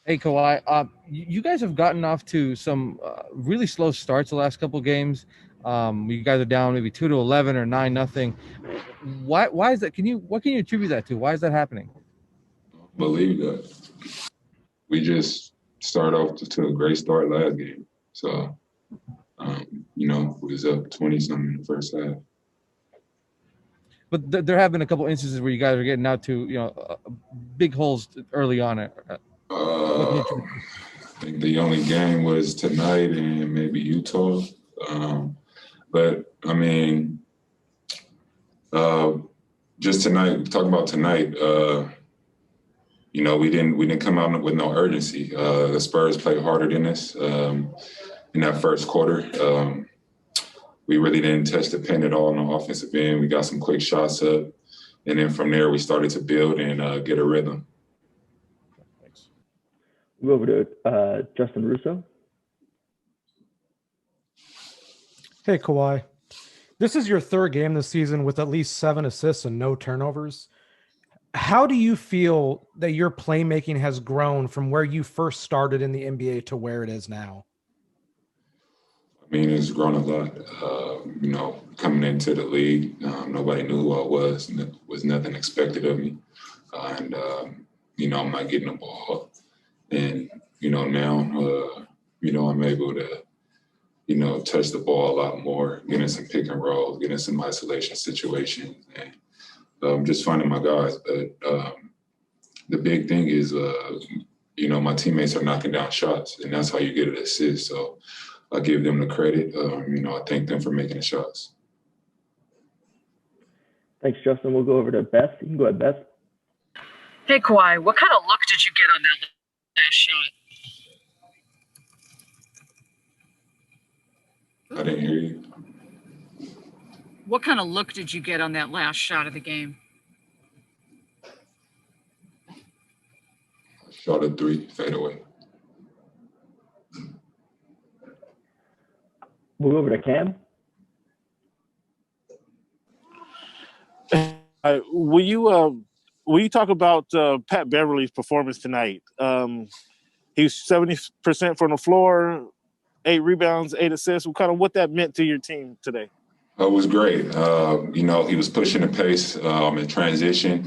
Hey Kawhi, you guys have gotten off to some really slow starts the last couple games. You guys are down maybe 2-11 or 9-0. Why is that? What can you attribute that to? Why is that happening? Believe that we just started off to a great start last game. So, we was up 20 something in the first half. But there have been a couple instances where you guys are getting out to big holes early on. What can you Uh, attribute? I think the only game was tonight and maybe Utah. But I mean, uh, just tonight, talking about tonight, we didn't come out with no urgency. The Spurs played harder than us in that first quarter. We really didn't touch the pen at all on the offensive end. We got some quick shots up, and then from there we started to build and get a rhythm. Thanks. We'll go over to Justin Russo. Hey, Kawhi. This is your third game this season with at least 7 assists and no turnovers. How do you feel that your playmaking has grown from where you first started in the NBA to where it is now? I mean, it's grown a lot. Coming into the league, nobody knew who I was. Was nothing expected of me, and I'm not getting the ball. And now, I'm able to touch the ball a lot more, getting some pick and roll, getting some isolation situations, and just finding my guys. But the big thing is, my teammates are knocking down shots, and that's how you get an assist. So I give them the credit. I thank them for making the shots. Thanks, Justin. We'll go over to Beth. You can go ahead, Beth. Hey, Kawhi, what kind of look did you get on that last shot? I didn't hear you. What kind of look did you get on that last shot of the game? Shot a three, fade away. We'll go over to Cam. Will you talk about Pat Beverly's performance tonight? He was 70% from the floor, 8 rebounds, 8 assists. What that meant to your team today? It was great. He was pushing the pace in transition,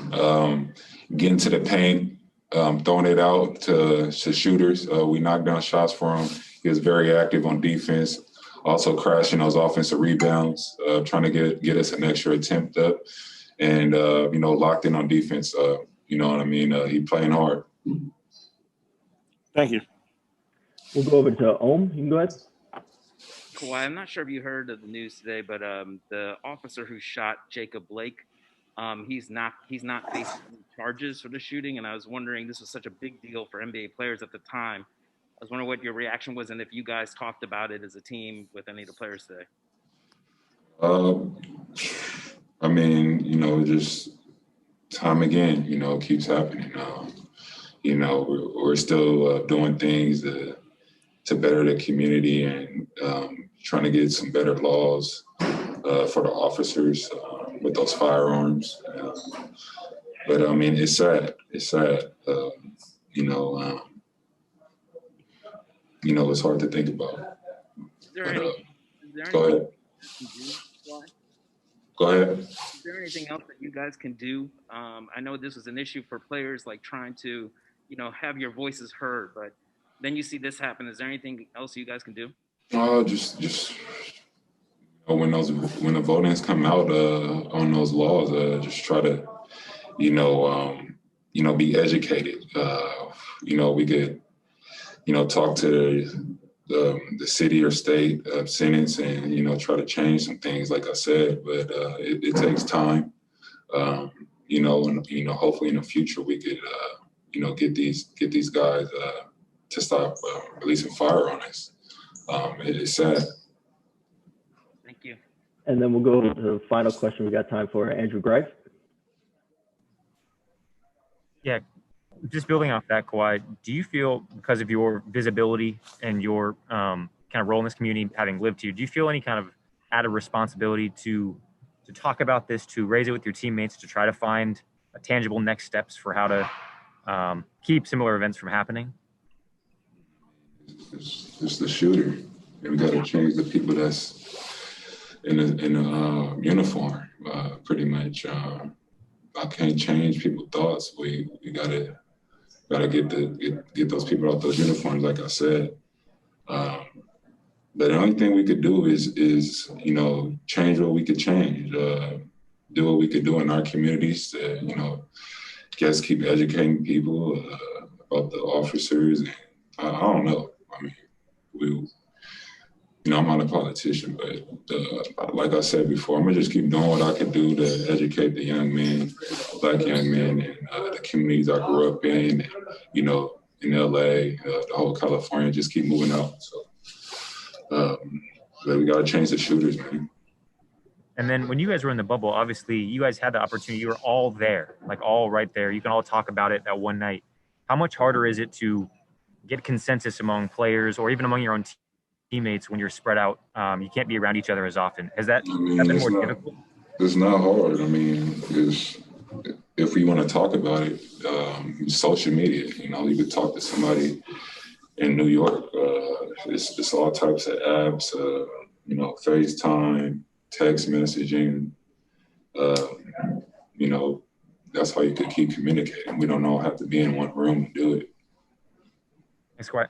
getting to the paint, throwing it out to shooters. We knocked down shots for him. He was very active on defense, also crashing those offensive rebounds, trying to get us an extra attempt up, and locked in on defense. You know what I mean? He playing hard. Thank you. We'll go over to Ohm. You can go ahead. Kawhi, I'm not sure if you heard of the news today, but the officer who shot Jacob Blake, he's not facing any charges for the shooting, and I was wondering, this was such a big deal for NBA players at the time. I was wondering what your reaction was, and if you guys talked about it as a team with any of the players today. Just time again, it keeps happening. We're still doing things to better the community and trying to get some better laws for the officers with those firearms. But it's sad. It's sad. It's hard to think about. Go ahead. Go ahead. Is there anything else that you guys can do? I know this was an issue for players, like trying to, have your voices heard, but then you see this happen. Is there anything else you guys can do? Just when the votings come out on those laws, just try to, be educated. We could, talk to the city or state senates and try to change some things, like I said. But it takes time. And hopefully in the future we could, get these guys to stop releasing fire on us. It is sad. Thank you. And then we'll go to the final question we got time for, Andrew Greif. Yeah, just building off that, Kawhi, do you feel, because of your visibility and your kind of role in this community, having lived here, do you feel any kind of added responsibility to talk about this, to raise it with your teammates, to try to find tangible next steps for how to keep similar events from happening? It's the shooter. And we got to change the people that's in a uniform, pretty much. I can't change people's thoughts. We gotta get those people out those uniforms, like I said. But the only thing we could do is change what we could change, do what we could do in our communities to guess keep educating people about the officers. And I don't know. I mean, I'm not a politician, but like I said before, I'm gonna just keep doing what I can do to educate the young men, Black young men, and the communities I grew up in, and, in LA, the whole California, just keep moving out. So, but we gotta change the shooters, man. And then when you guys were in the bubble, obviously you guys had the opportunity. You were all there, like all right there. You can all talk about it that one night. How much harder is it to get consensus among players or even among your own teammates when you're spread out? You can't be around each other as often. Has that been more difficult? It's not hard. I mean, if we want to talk about it, social media, you could talk to somebody in New York. It's all types of apps, FaceTime, text messaging. That's how you could keep communicating. We don't all have to be in one room to do it. Thanks, Kawhi.